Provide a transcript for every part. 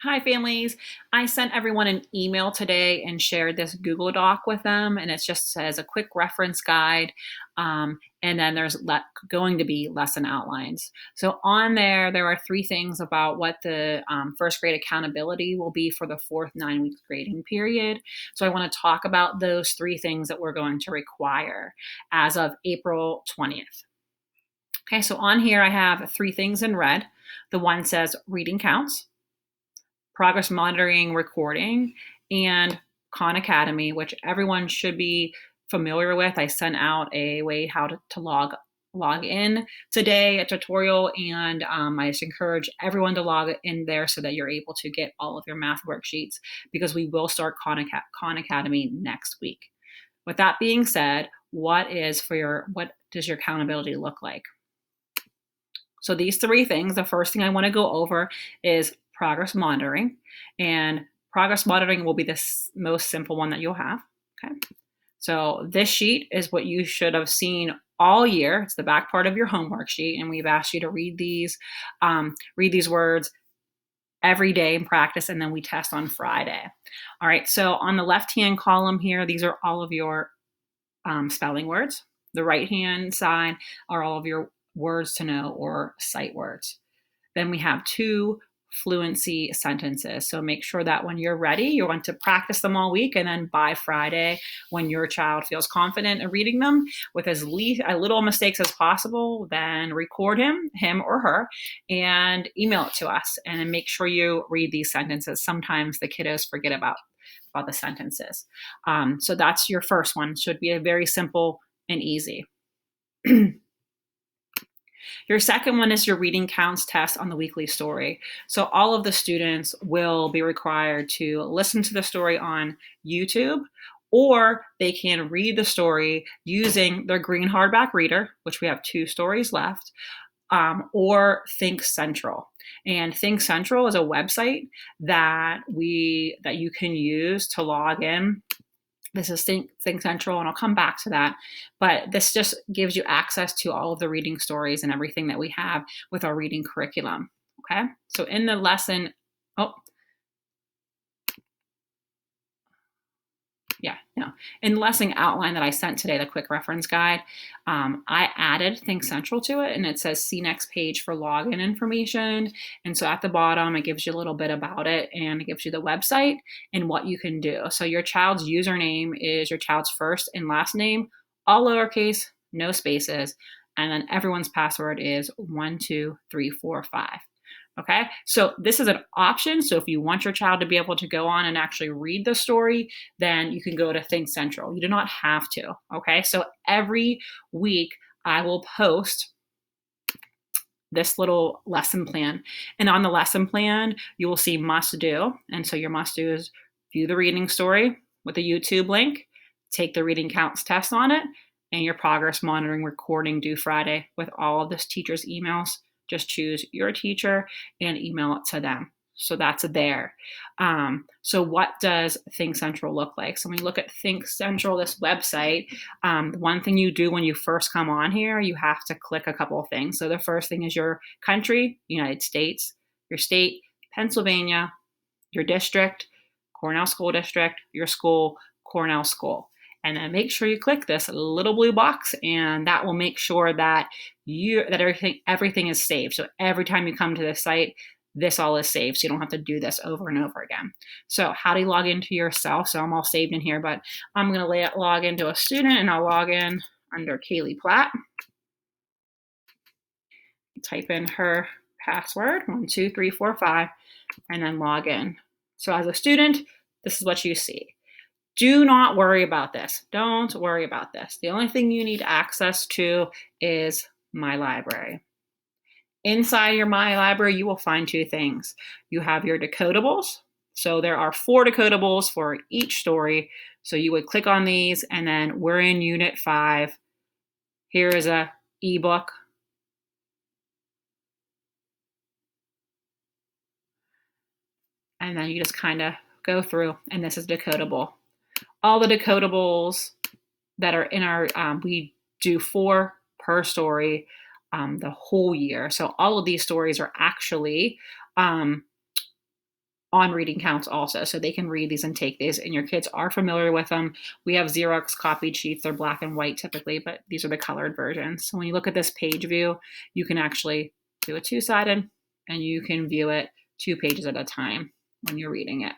Hi, families. I sent everyone an email today and shared this Google Doc with them, and it just says a quick reference guide. And then there's going to be lesson outlines. So on there are three things about what the first grade accountability will be for the fourth 9-week grading period. So I want to talk about those three things that we're going to require as of April 20th. Okay, so on here I have three things in red. The one says reading counts, progress monitoring recording, and Khan Academy, which everyone should be familiar with. I sent out a way how to log in today, a tutorial, and I just encourage everyone to log in there so that you're able to get all of your math worksheets, because we will start Khan Academy next week. With that being said, what does your accountability look like? So these three things, the first thing I want to go over is progress monitoring. And progress monitoring will be the most simple one that you'll have. Okay. So this sheet is what you should have seen all year. It's the back part of your homework sheet. And we've asked you to read these words every day in practice, and then we test on Friday. All right. So on the left-hand column here, these are all of your spelling words. The right-hand side are all of your words to know or sight words. Then we have two fluency sentences. So make sure that when you're ready, you want to practice them all week. And then by Friday, when your child feels confident in reading them with as little mistakes as possible, then record him or her, and email it to us. And then make sure you read these sentences. Sometimes the kiddos forget about the sentences. So that's your first one. Should be a very simple and easy. Your second one is your reading counts test on the weekly story. So all of the students will be required to listen to the story on YouTube, or they can read the story using their green hardback reader, which we have 2 stories left, or Think Central. And Think Central is a website that you can use to log in. This is Think Central, and I'll come back to that. But this just gives you access to all of the reading stories and everything that we have with our reading curriculum. Okay, so in the lesson, in the lesson outline that I sent today, the quick reference guide, I added Think Central to it, and it says see next page for login information. And so at the bottom, it gives you a little bit about it, and it gives you the website and what you can do. So your child's username is your child's first and last name, all lowercase, no spaces, and then everyone's password is 12345. Okay, so this is an option. So if you want your child to be able to go on and actually read the story, then you can go to Think Central. You do not have to. Okay, so every week I will post this little lesson plan. And on the lesson plan, you will see must do. And so your must do is view the reading story with a YouTube link, take the reading counts test on it, and your progress monitoring recording due Friday with all of this teacher's emails. Just choose your teacher and email it to them. So that's there. So what does Think Central look like? So when you look at Think Central, this website, the one thing you do when you first come on here, you have to click a couple of things. So the first thing is your country, United States, your state, Pennsylvania, your district, Cornell School District, your school, Cornell School. And then make sure you click this little blue box, and that will make sure that everything is saved. So every time you come to this site, this all is saved. So you don't have to do this over and over again. So how do you log into yourself? So I'm all saved in here, but I'm going to log into a student, and I'll log in under Kaylee Platt. Type in her password, 12345, and then log in. So as a student, this is what you see. Do not worry about this. Don't worry about this. The only thing you need access to is My Library. Inside your My Library, you will find 2 things. You have your decodables. So there are 4 decodables for each story. So you would click on these, and then we're in Unit 5. Here is a ebook. And then you just kind of go through, and this is decodable. All the decodables that are in our, we do 4 per story the whole year. So all of these stories are actually on on reading counts also, so they can read these and take these, and your kids are familiar with them. We have Xerox copied sheets. They're black and white typically, but these are the colored versions. So when you look at this page view, you can actually do a two-sided, and you can view it 2 pages at a time when you're reading it.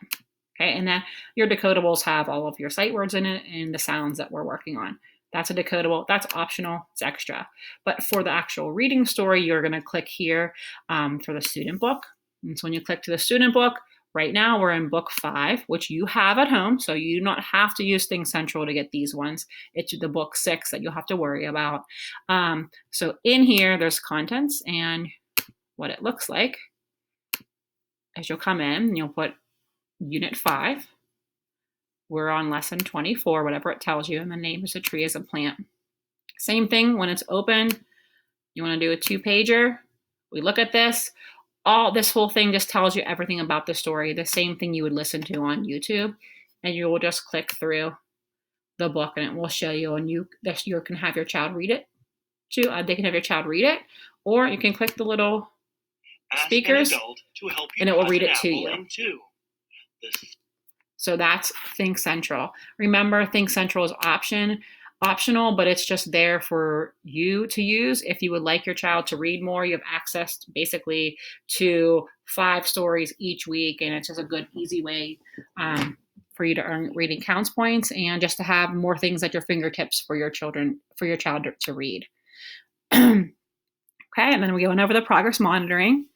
Okay, and then your decodables have all of your sight words in it and the sounds that we're working on. That's a decodable. That's optional. It's extra. But for the actual reading story, you're going to click here for the student book. And so when you click to the student book, right now we're in book 5, which you have at home. So you do not have to use Think Central to get these ones. It's the book 6 that you'll have to worry about. So in here, there's contents, and what it looks like is you'll come in and you'll put Unit 5. We're on lesson 24, whatever it tells you, and the name is A Tree is a Plant. Same thing when it's open. You want to do a 2-pager. We look at this. This whole thing just tells you everything about the story, the same thing you would listen to on YouTube, and you will just click through the book and it will show you, and you can have your child read it too. They can have your child read it, or you can click the little speakers and it will read it to you. So that's Think Central. Remember, Think Central is optional, but it's just there for you to use. If you would like your child to read more, you have access basically to 5 stories each week, and it's just a good, easy way for you to earn reading counts points and just to have more things at your fingertips for your child to read. Okay, and then we go over the progress monitoring.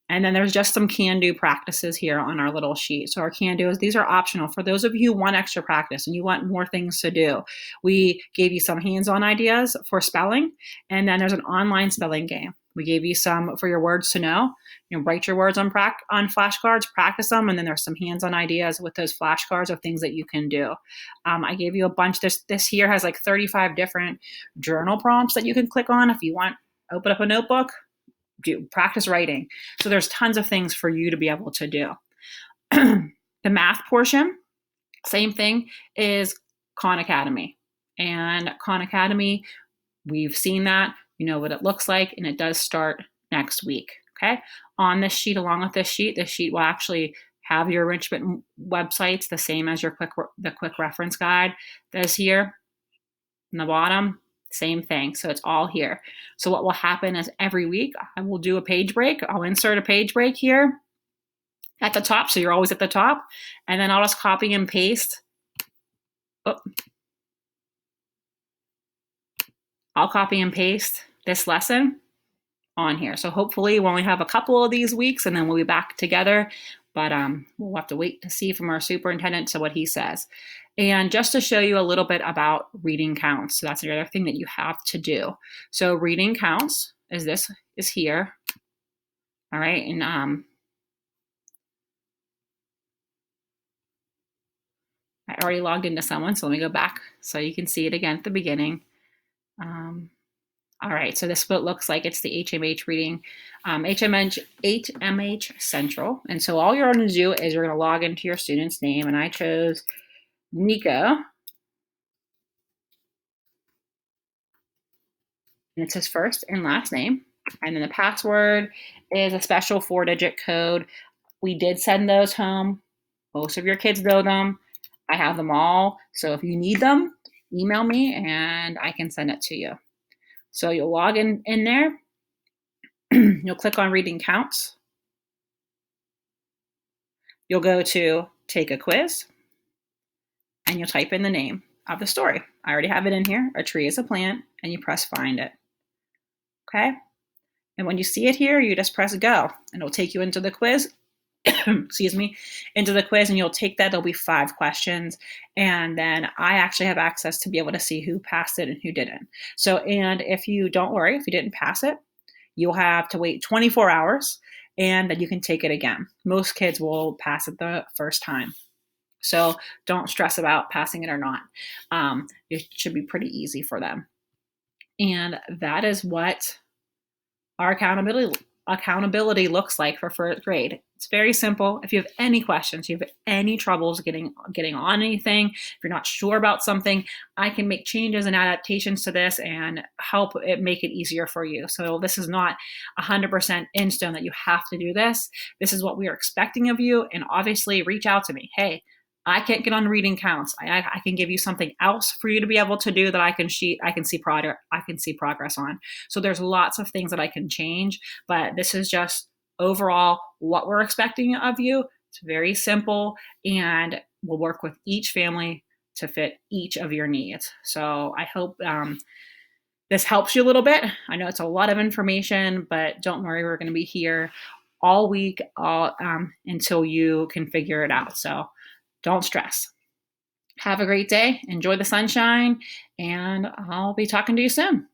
And then there's just some can-do practices here on our little sheet. So our can-dos, these are optional. For those of you who want extra practice and you want more things to do, we gave you some hands-on ideas for spelling. And then there's an online spelling game. We gave you some for your words to know. Write your words on flashcards, practice them, and then there's some hands-on ideas with those flashcards of things that you can do. I gave you a bunch. This here has like 35 different journal prompts that you can click on if you want. Open up a notebook. Practice writing. So there's tons of things for you to be able to do. The math portion, same thing, is Khan Academy. And Khan Academy, we've seen that, you know what it looks like, and it does start next week. Okay. On this sheet, along with this sheet will actually have your enrichment websites, the same as the quick reference guide that's here in the bottom. Same thing. So it's all here. So what will happen is every week I will do a page break. I'll insert a page break here at the top. So you're always at the top. And then I'll just copy and paste. I'll copy and paste this lesson on here. So hopefully we'll only have a couple of these weeks and then we'll be back together. But we'll have to wait to see from our superintendent to what he says. And just to show you a little bit about reading counts. So that's the other thing that you have to do. So reading counts is here. All right. And I already logged into someone. So let me go back so you can see it again at the beginning. All right, so this is what it looks like. It's the HMH reading, HMH Central. And so all you're going to do is you're going to log into your student's name, and I chose Nico. And it's his first and last name. And then the password is a special 4-digit code. We did send those home. Most of your kids know them. I have them all. So if you need them, email me and I can send it to you. So you'll log in there. You'll click on reading counts. You'll go to take a quiz and you'll type in the name of the story. I already have it in here. A Tree is a Plant, and you press find it. Okay. And when you see it here, you just press go and it'll take you into the quiz. Excuse me, into the quiz, and you'll take that. There'll be 5 questions, and then I actually have access to be able to see who passed it and who didn't. So, and if you don't worry, if you didn't pass it, you'll have to wait 24 hours, and then you can take it again. Most kids will pass it the first time. So don't stress about passing it or not. It should be pretty easy for them. And that is what our accountability looks like for 1st grade. It's very simple. If you have any questions, you have any troubles getting on anything, if you're not sure about something, I can make changes and adaptations to this and help it make it easier for you. So this is not 100% in stone that you have to do this. This is what we are expecting of you. And obviously, reach out to me. Hey, I can't get on reading counts. I can give you something else for you to be able to do that I can see progress on. So there's lots of things that I can change, but this is just overall what we're expecting of you. It's very simple, and we'll work with each family to fit each of your needs. So I hope this helps you a little bit. I know it's a lot of information, but don't worry, we're going to be here all week until you can figure it out. So don't stress. Have a great day. Enjoy the sunshine, and I'll be talking to you soon.